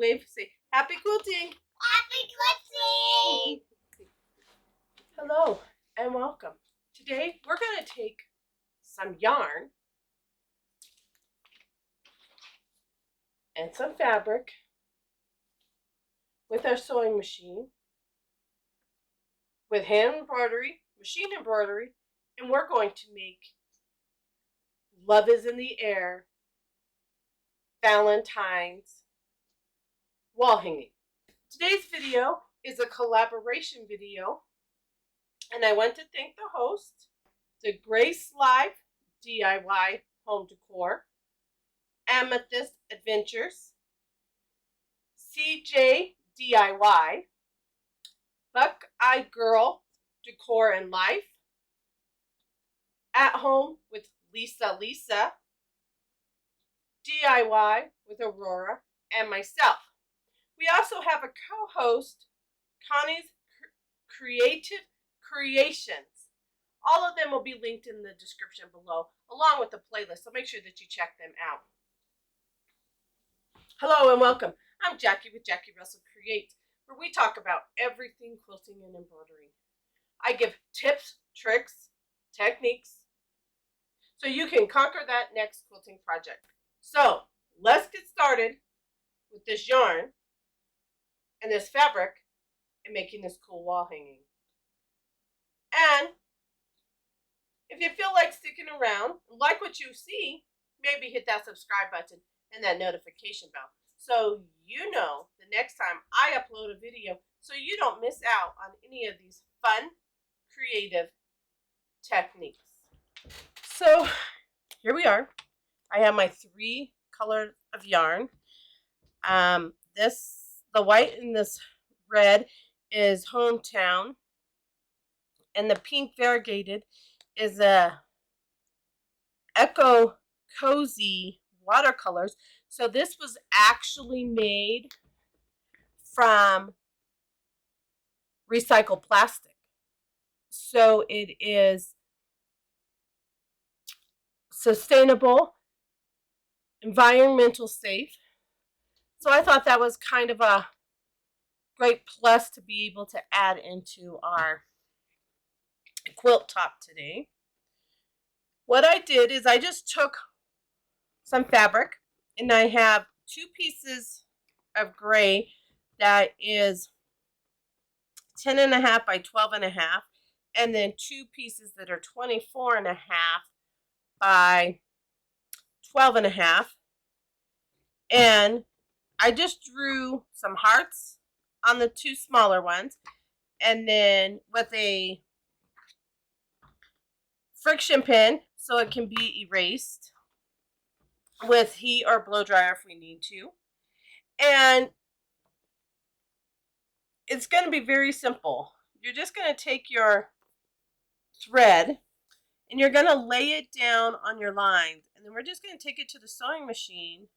wave, say happy quilting. Happy quilting! Hello and welcome. Today we're going to take some yarn and some fabric with our sewing machine, with hand embroidery, machine embroidery, and we're going to make Love is in the Air Valentine's wall hanging. Today's video is a collaboration video, and I want to thank the host, the Grace Live DIY Home Decor, Amethyst Adventures, CJ DIY, Buckeye Girl Decor and Life, At Home with Lisa, DIY with Aurora, and myself. We also have a co-host, Connie's Creative Creations. All of them will be linked in the description below, along with the playlist, so make sure that you check them out. Hello and welcome. I'm Jackie with Jackie Russell Creates, where we talk about everything quilting and embroidering. I give tips, tricks, techniques, so you can conquer that next quilting project. So let's get started with this yarn and this fabric and making this cool wall hanging. And if you feel like sticking around, like what you see, maybe hit that subscribe button and that notification bell so you know the next time I upload a video, so you don't miss out on any of these fun, creative techniques. So here we are. I have my 3 colors of yarn. The white and this red is Hometown, and the pink variegated is a Eco Cozy watercolors. So this was actually made from recycled plastic. So it is sustainable, environmental safe. So I thought that was kind of a great plus to be able to add into our quilt top today. What I did is I just took some fabric, and I have 2 pieces of gray that is 10.5 by 12.5, and then 2 pieces that are 24.5 by 12.5, and I just drew some hearts on the 2 smaller ones, and then with a friction pin so it can be erased with heat or blow dryer if we need to. And it's going to be very simple. You're just going to take your thread and you're going to lay it down on your lines, and then we're just going to take it to the sewing machine.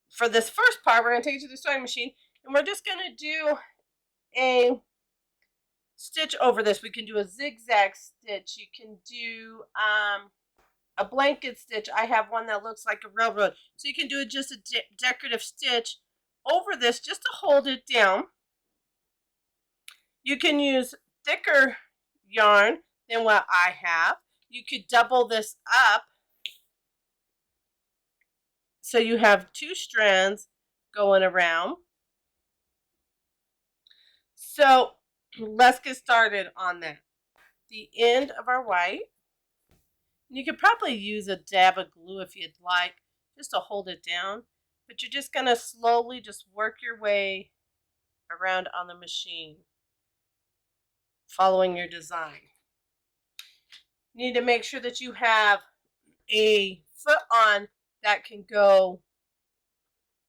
For this first part, we're going to take it to the sewing machine, and we're just going to do a stitch over this. We can do a zigzag stitch. You can do a blanket stitch. I have one that looks like a railroad. So you can do just a decorative stitch over this just to hold it down. You can use thicker yarn than what I have. You could double this up so you have 2 strands going around. So let's get started on that. The end of our white. You could probably use a dab of glue if you'd like, just to hold it down. But you're just going to slowly just work your way around on the machine, following your design. You need to make sure that you have a foot on that can go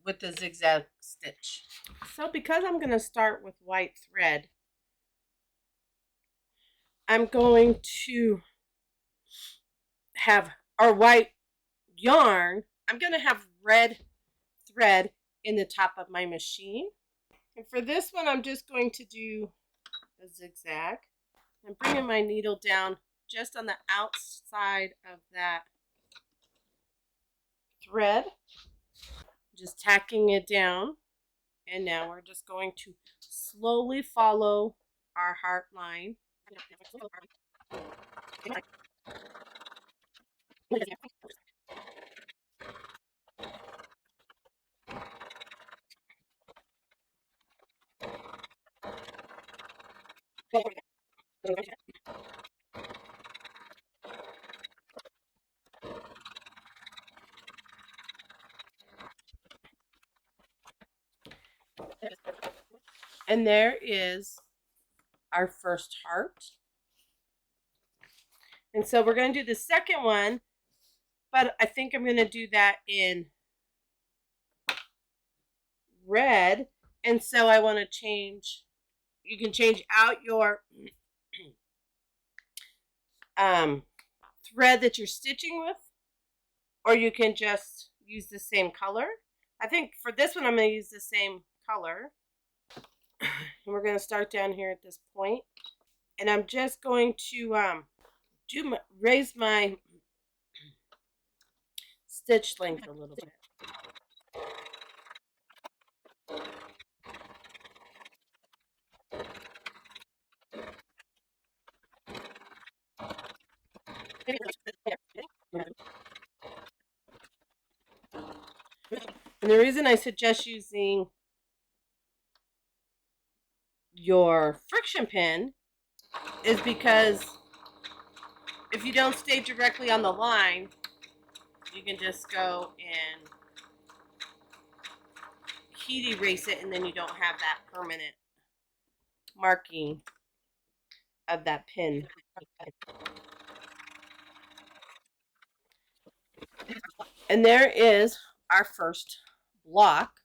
with the zigzag stitch. So because I'm going to start with white thread, I'm going to have our white yarn. I'm going to have red thread in the top of my machine. And for this one, I'm just going to do a zigzag. I'm bringing my needle down just on the outside of that thread. just tacking it down. And now we're just going to slowly follow our heart line. And there is our first heart. And so we're going to do the second one, but I think I'm going to do that in red. And so I want to change, you can change out your thread that you're stitching with, or you can just use the same color. I think for this one I'm going to use the same color. And we're going to start down here at this point. And I'm just going to raise my stitch length a little bit. And the reason I suggest using your friction pin is because if you don't stay directly on the line, you can just go and heat erase it, and then you don't have that permanent marking of that pin. And there is our first block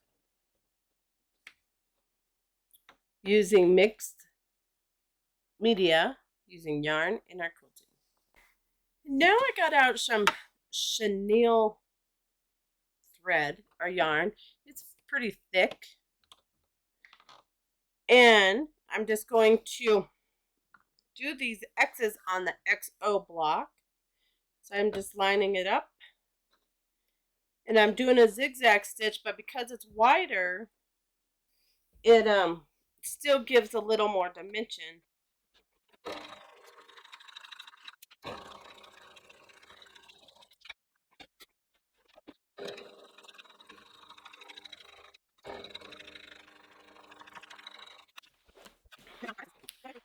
using mixed media, using yarn in our quilting. Now I got out some chenille thread or yarn. It's pretty thick. And I'm just going to do these X's on the XO block. So I'm just lining it up. And I'm doing a zigzag stitch, but because it's wider, it still gives a little more dimension.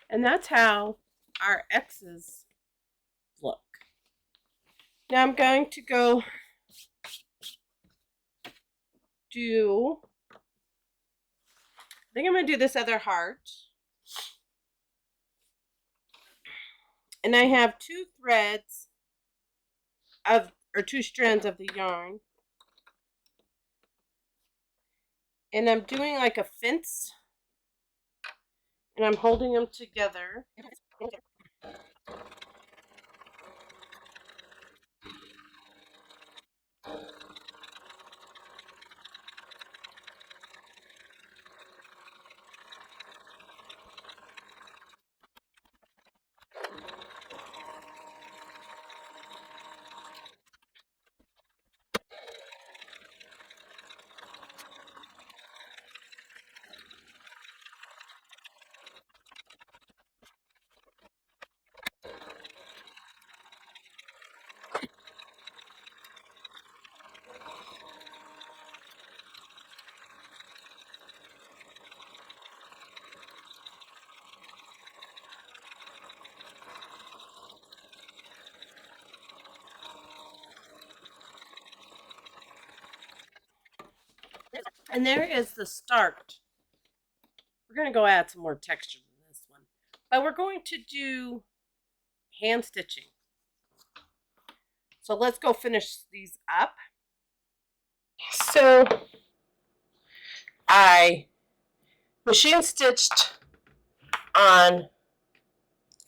And that's how our X's look. Now I'm going to go do, I think I'm going to do this other heart. And I have two threads of, or two strands of the yarn. And I'm doing like a fence. And I'm holding them together. And there is the start. We're going to go add some more texture to this one. But we're going to do hand stitching. So let's go finish these up. So I machine stitched on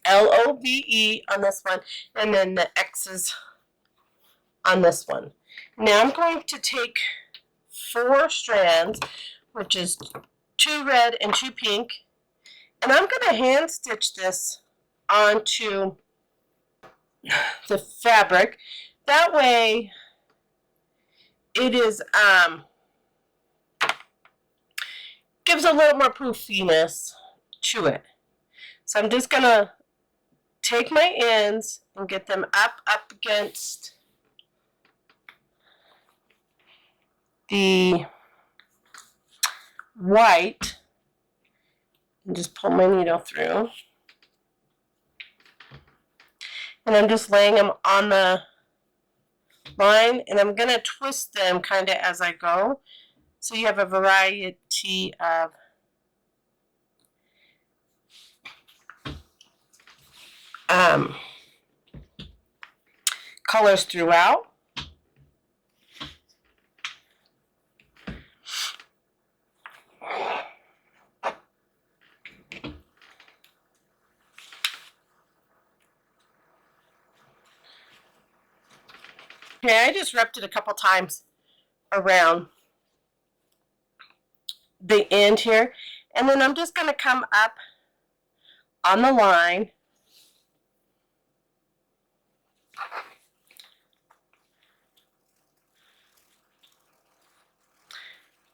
LOVE on this one, and then the X's on this one. Now I'm going to take 4 strands, which is 2 red and 2 pink, and I'm going to hand stitch this onto the fabric. That way it is gives a little more poofiness to it. So I'm just going to take my ends and get them up against the white and just pull my needle through. And I'm just laying them on the line, and I'm going to twist them kind of as I go. So you have a variety of colors throughout. Okay, I just wrapped it a couple times around the end here, and then I'm just going to come up on the line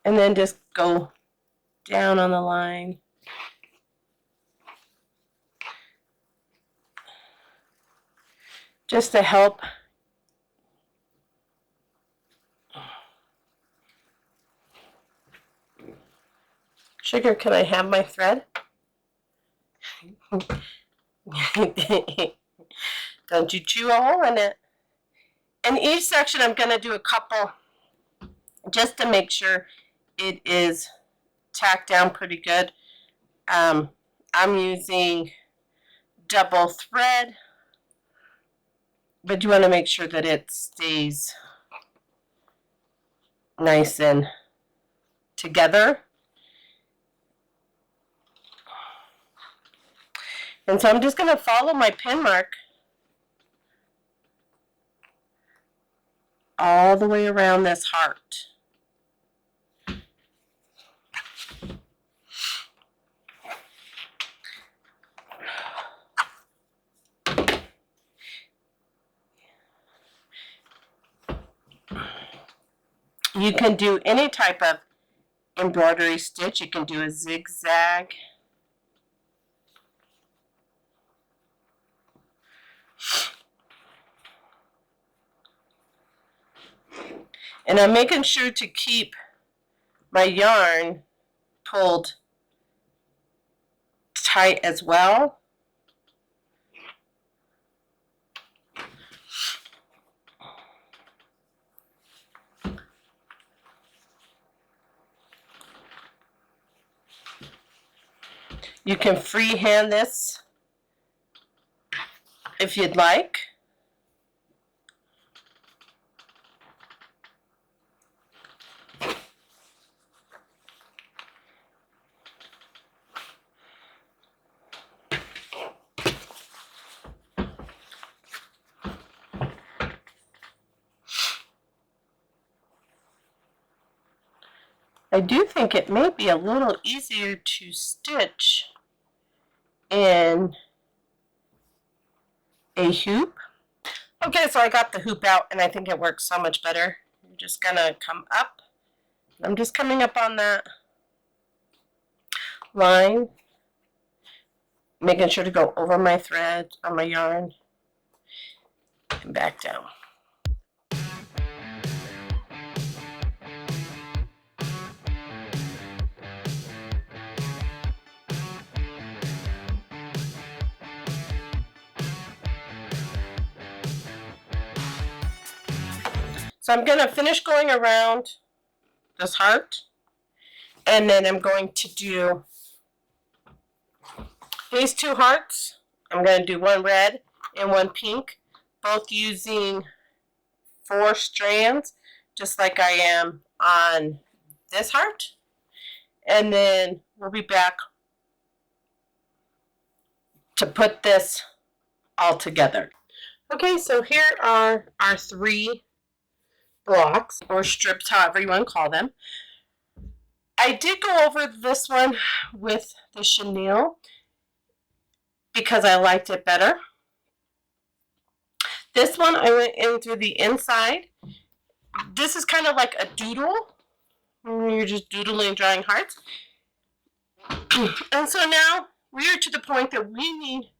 and then just go down on the line. Just to help Sugar, can I have my thread? Don't you chew a hole in it. In each section, I'm going to do a couple just to make sure it is tacked down pretty good. I'm using double thread, but you want to make sure that it stays nice and together. And so I'm just going to follow my pin mark all the way around this heart. You can do any type of embroidery stitch. You can do a zigzag. And I'm making sure to keep my yarn pulled tight as well. You can freehand this if you'd like. I do think it may be a little easier to stitch in a hoop. Okay, so I got the hoop out and I think it works so much better. You're just gonna come up. I'm just coming up on that line, making sure to go over my thread on my yarn and back down. So I'm going to finish going around this heart, and then I'm going to do these two hearts. I'm going to do one red and one pink, both using 4 strands, just like I am on this heart. And then we'll be back to put this all together. Okay, so here are our 3 blocks or strips, however you want to call them. I did go over this one with the chenille because I liked it better. This one I went in through the inside. This is kind of like a doodle. You're just doodling, drawing hearts. And so now we are to the point that we need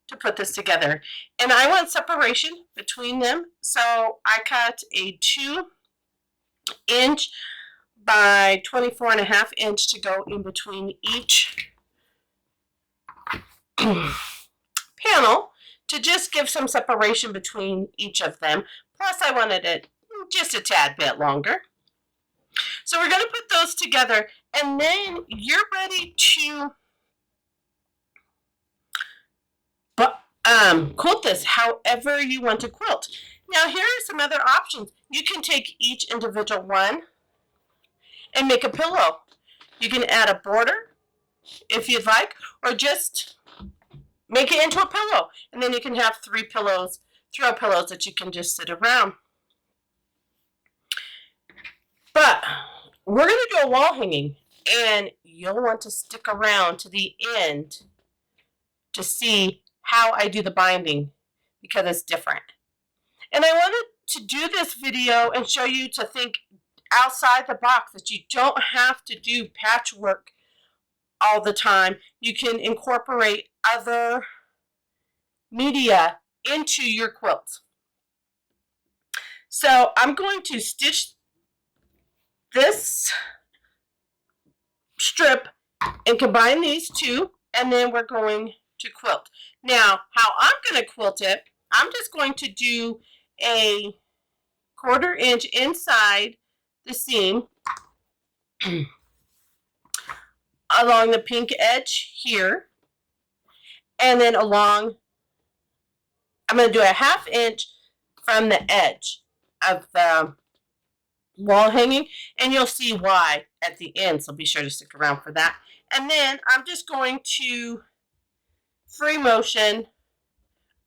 to put this together. And I want separation between them. So I cut a 2-inch by 24.5-inch to go in between each panel to just give some separation between each of them. Plus I wanted it just a tad bit longer. So we're going to put those together, and then you're ready to quilt this however you want to quilt. Now here are some other options. You can take each individual one and make a pillow. You can add a border if you'd like, or just make it into a pillow, and then you can have 3 pillows, throw pillows that you can just sit around. But we're going to do a wall hanging, and you'll want to stick around to the end to see how I do the binding, because it's different. And I wanted to do this video and show you to think outside the box, that you don't have to do patchwork all the time. You can incorporate other media into your quilt. So I'm going to stitch this strip and combine these two, and then we're going to quilt. Now, how I'm going to quilt it, I'm just going to do a 1/4 inch inside the seam along the pink edge here, and then along, I'm going to do a 1/2 inch from the edge of the wall hanging, and you'll see why at the end, so be sure to stick around for that. And then I'm just going to free motion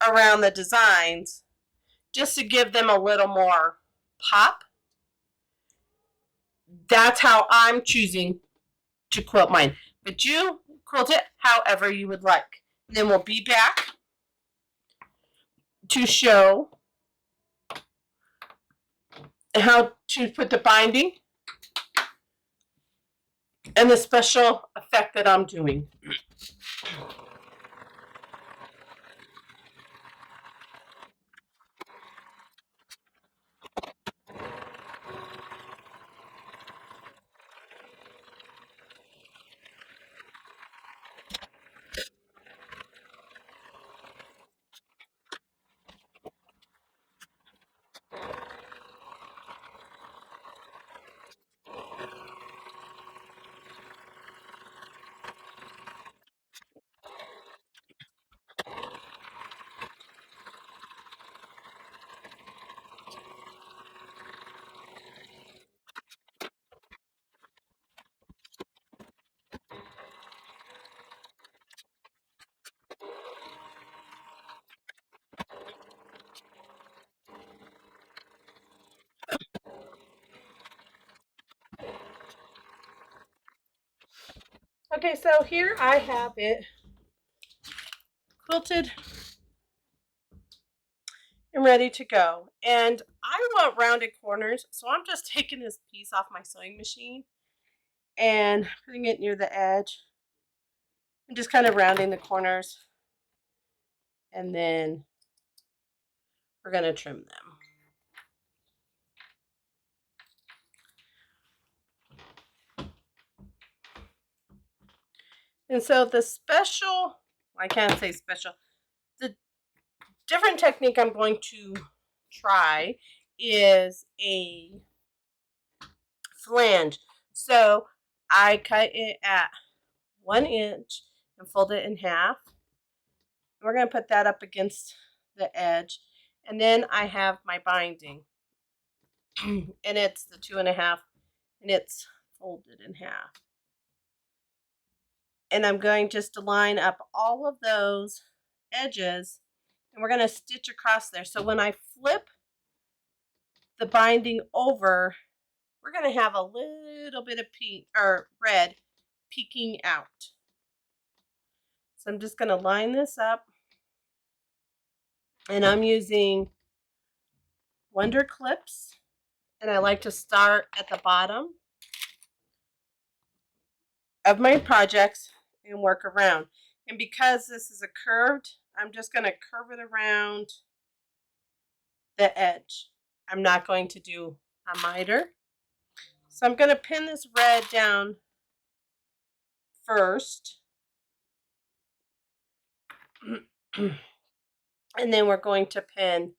around the designs just to give them a little more pop. That's how I'm choosing to quilt mine, but you quilt it however you would like. And then we'll be back to show how to put the binding and the special effect that I'm doing. Okay, so here I have it quilted and ready to go. And I want rounded corners, so I'm just taking this piece off my sewing machine and putting it near the edge and just kind of rounding the corners, and then we're going to trim them. And so the special, I can't say special, the different technique I'm going to try is a flange. So I cut it at 1 inch and fold it in half. We're going to put that up against the edge. And then I have my binding. And it's the 2.5, and it's folded in half. And I'm going just to line up all of those edges, and we're going to stitch across there. So when I flip the binding over, we're going to have a little bit of pink or red peeking out. So I'm just going to line this up, and I'm using Wonder clips, and I like to start at the bottom of my projects and work around. And because this is a curved, I'm just going to curve it around the edge. I'm not going to do a miter. So I'm going to pin this red down first. And then we're going to pin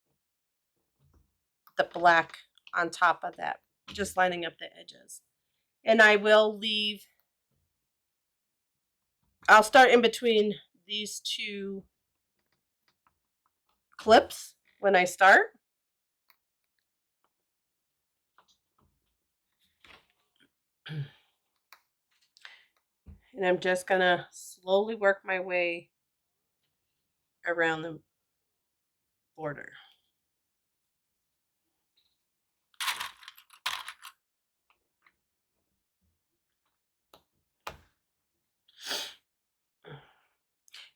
the black on top of that, just lining up the edges. And I will leave, I'll start in between these two clips when I start. And I'm just going to slowly work my way around the border.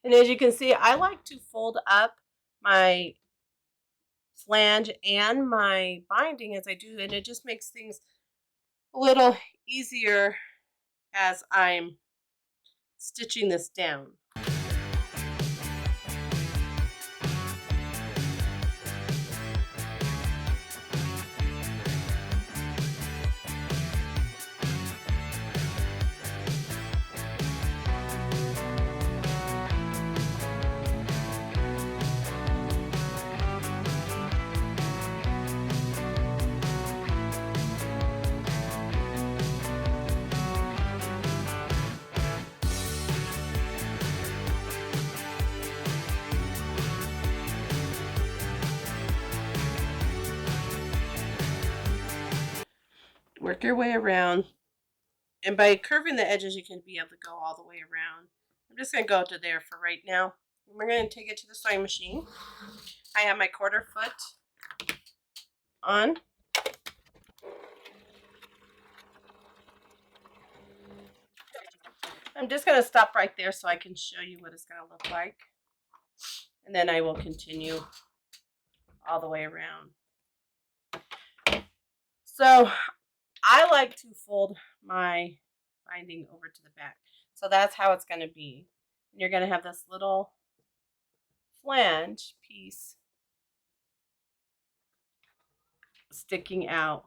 And as you can see, I like to fold up my flange and my binding as I do, and it just makes things a little easier as I'm stitching this down. Work your way around, and by curving the edges you can be able to go all the way around. I'm just going to go to there for right now. And we're going to take it to the sewing machine. I have my 1/4 foot on. I'm just going to stop right there so I can show you what it's going to look like. And then I will continue all the way around. So I like to fold my binding over to the back. So that's how it's going to be. And you're going to have this little flange piece sticking out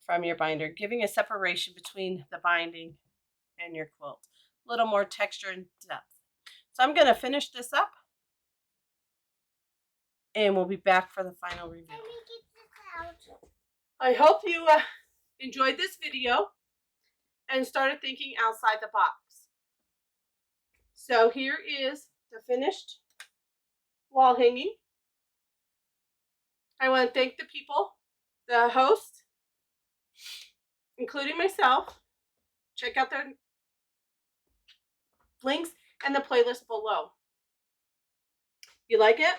from your binder, giving a separation between the binding and your quilt. A little more texture and depth. So I'm going to finish this up and we'll be back for the final review. I hope you enjoyed this video and started thinking outside the box. So here is the finished wall hanging. I want to thank the people, the host, including myself. Check out their links and the playlist below. You like it?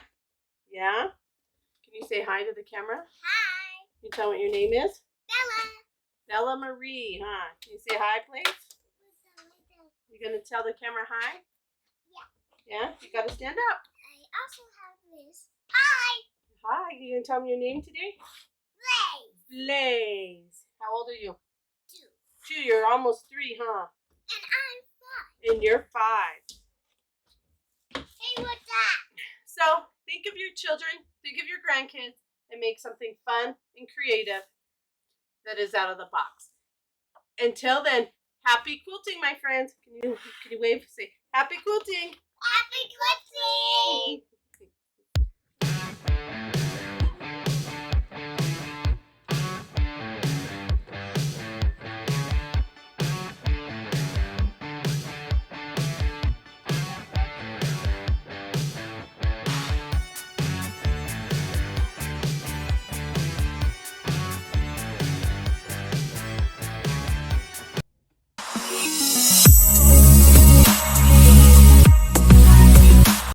Yeah? Can you say hi to the camera? Hi. Can you tell what your name is? Bella. Bella Marie, huh? Can you say hi, please? You gonna tell the camera hi? Yeah. Yeah? You gotta stand up. I also have this. Hi. Hi. You gonna tell me your name today? Blaze. Blaze. How old are you? 2. 2. You're almost 3, huh? And I'm 5. And you're 5. Hey, what's that? So think of your children, think of your grandkids, and make something fun and creative that is out of the box. Until then, happy quilting, my friends. Can you wave? Say happy quilting. Happy quilting.